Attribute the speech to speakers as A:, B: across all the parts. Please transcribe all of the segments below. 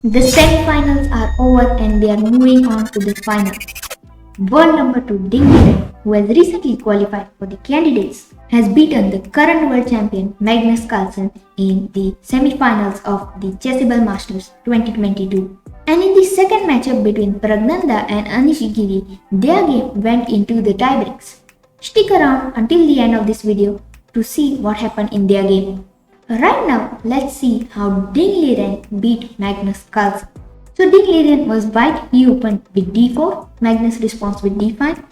A: The semi-finals are over and we are moving on to the finals. World number 2 Liren, who has recently qualified for the candidates, has beaten the current world champion Magnus Carlsen in the semi-finals of the Chessable Masters 2022. And in the second matchup between Pragnanda and Anishigiri, their game went into the tiebreaks. Stick around until the end of this video to see what happened in their game. Right now, let's see how Liren beat Magnus Carlsen. So Liren was white, he opened with d4, Magnus responds with d5.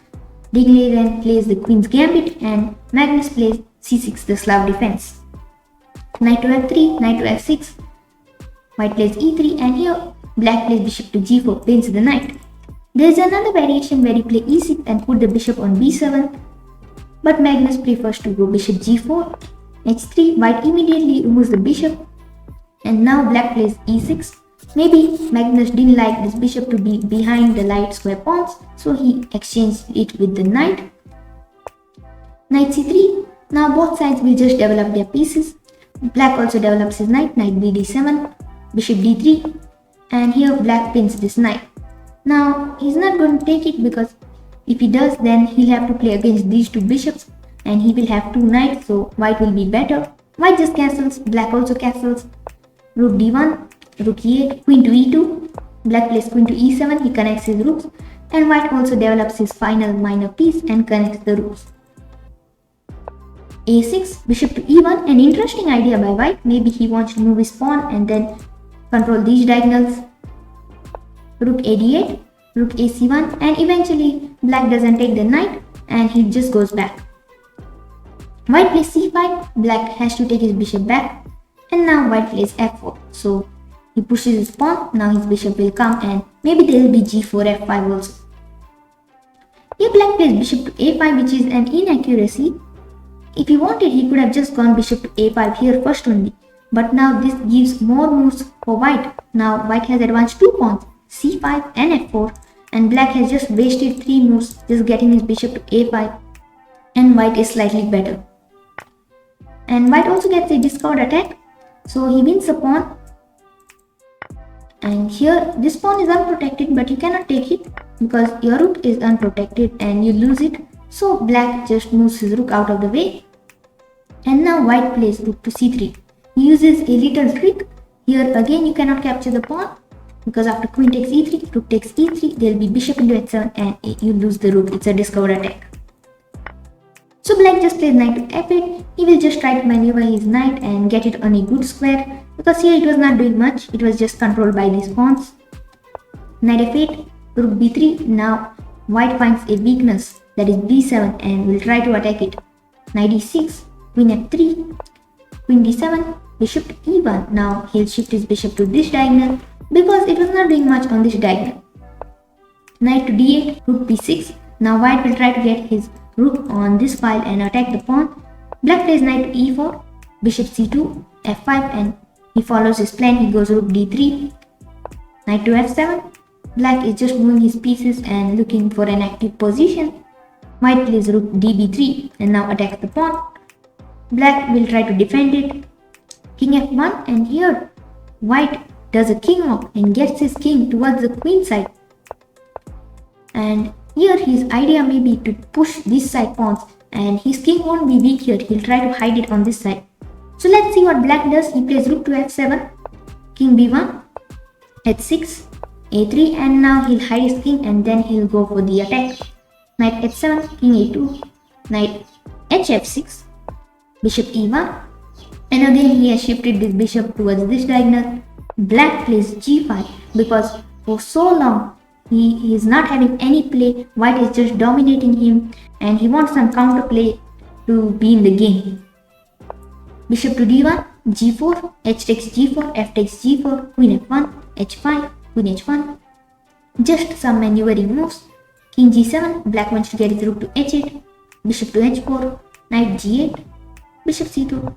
A: Liren plays the Queen's Gambit and Magnus plays c6, the Slav defense. Knight to f3, knight to f6, white plays e3, and here black plays bishop to g4, pins the knight. There is another variation where he play e6 and put the bishop on b7, but Magnus prefers to go bishop g4. h3, white immediately removes the bishop, and now black plays e6. Maybe Magnus didn't like this bishop to be behind the light square pawns, so he exchanged it with the knight. Knight c3, now both sides will just develop their pieces. Black also develops his knight, knight bd7, bishop d3, and here black pins this knight. Now he's not going to take it because if he does, then he'll have to play against these two bishops, and he will have two knights, so white will be better. White just castles, black also castles. Rook d1, rook e8, queen to e2. Black plays queen to e7, he connects his rooks, and white also develops his final minor piece and connects the rooks. a6, bishop to e1, an interesting idea by white. Maybe he wants to move his pawn and then control these diagonals. Rook a d8, rook a c1, and eventually black doesn't take the knight and he just goes back. White plays c5, black has to take his bishop back, and now white plays f4. So he pushes his pawn, now his bishop will come, and maybe there will be g4, f5 also. Here black plays bishop to a5, which is an inaccuracy. If he wanted, he could have just gone bishop to a5 here first only. But now this gives more moves for white. Now white has advanced 2 pawns, c5 and f4, and black has just wasted 3 moves just getting his bishop to a5, and white is slightly better. And white also gets a discard attack, so he wins a pawn. And here this pawn is unprotected, but you cannot take it because your rook is unprotected and you lose it. So black just moves his rook out of the way. And now white plays rook to c3. He uses a little trick. Here again you cannot capture the pawn because after queen takes e3, rook takes e3, there will be bishop into h7 and you lose the rook. It's a discovered attack. So black just plays knight to f8. He will just try to maneuver his knight and get it on a good square, because here it was not doing much, it was just controlled by these pawns. Knight f8, rook b3. Now white finds a weakness, that is b7, and will try to attack it. Knight e6, queen f3, queen d7, bishop to e1. Now he'll shift his bishop to this diagonal because it was not doing much on this diagonal. Knight to d8, rook b6. Now white will try to get his rook on this file and attack the pawn. Black plays knight to e4, bishop c2, f5, and he follows his plan. He goes rook d3, knight to f7. Black is just moving his pieces and looking for an active position. White plays rook db3 and now attacks the pawn. Black will try to defend it. King f1, and here white does a king walk and gets his king towards the queen side. And here his idea may be to push these side pawns, and his king won't be weak here, he'll try to hide it on this side. So let's see what black does. He plays rook to f7, king b1, h6, a3, and now he'll hide his king and then he'll go for the attack. Knight h7, king a2, knight hf6, bishop e1, and again he has shifted this bishop towards this diagonal. Black plays g5 because for so long he is not having any play. White is just dominating him and he wants some counter play to be in the game. Bishop to d1, g4, h takes g4, f takes g4, queen f1, h5, queen h1. Just some maneuvering moves. King g7, black wants to get his rook to h8, bishop to h4, knight g8, bishop c2.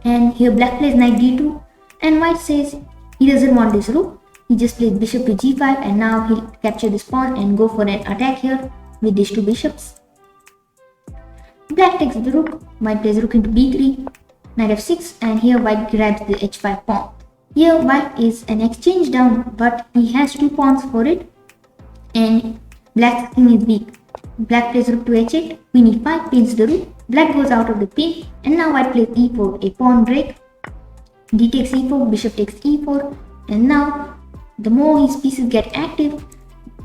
A: And here black plays knight d2, and white says he doesn't want this rook. He just plays bishop to g5, and now he'll capture this pawn and go for an attack here with these two bishops. Black takes the rook, white plays rook into b3, knight f6, and here white grabs the h5 pawn. Here white is an exchange down, but he has 2 pawns for it, and black's king is weak. Black plays rook to h8, queen e5 pins the rook, black goes out of the pin, and now white plays e4, a pawn break. D takes e4, bishop takes e4, and now the more his pieces get active,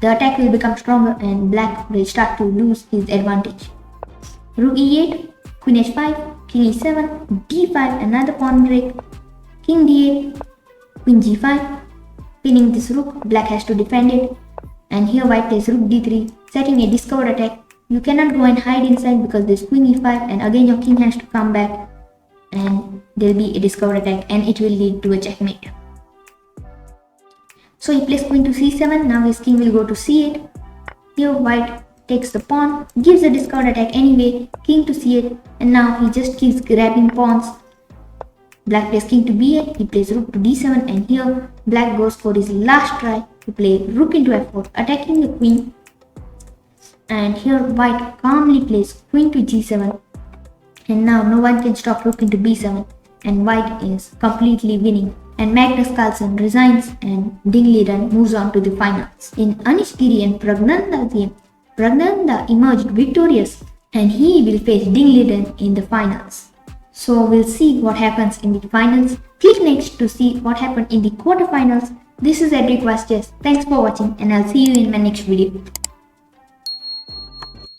A: the attack will become stronger and black will start to lose his advantage. Rook e8, queen h5, king e7, d5, another pawn break, king d8, queen g5, pinning this rook, black has to defend it, and here white plays rook d3, setting a discovered attack. You cannot go and hide inside because there's queen e5, and again your king has to come back, and there'll be a discovered attack and it will lead to a checkmate. So he plays queen to c7, now his king will go to c8. Here white takes the pawn, gives a discovered attack anyway, king to c8, and now he just keeps grabbing pawns. Black plays king to b8, he plays rook to d7, and here black goes for his last try to play rook into f4, attacking the queen. And here white calmly plays queen to g7, and now no one can stop rook into b7, and white is completely winning. And Magnus Carlsen resigns and Liren moves on to the finals. In Anish Giri and Pragnanda's game, Pragnanda emerged victorious and he will face Liren in the finals. So we'll see what happens in the finals. Click next to see what happened in the quarterfinals. This is Edrick Vaz Chess. Thanks for watching and I'll see you in my next video.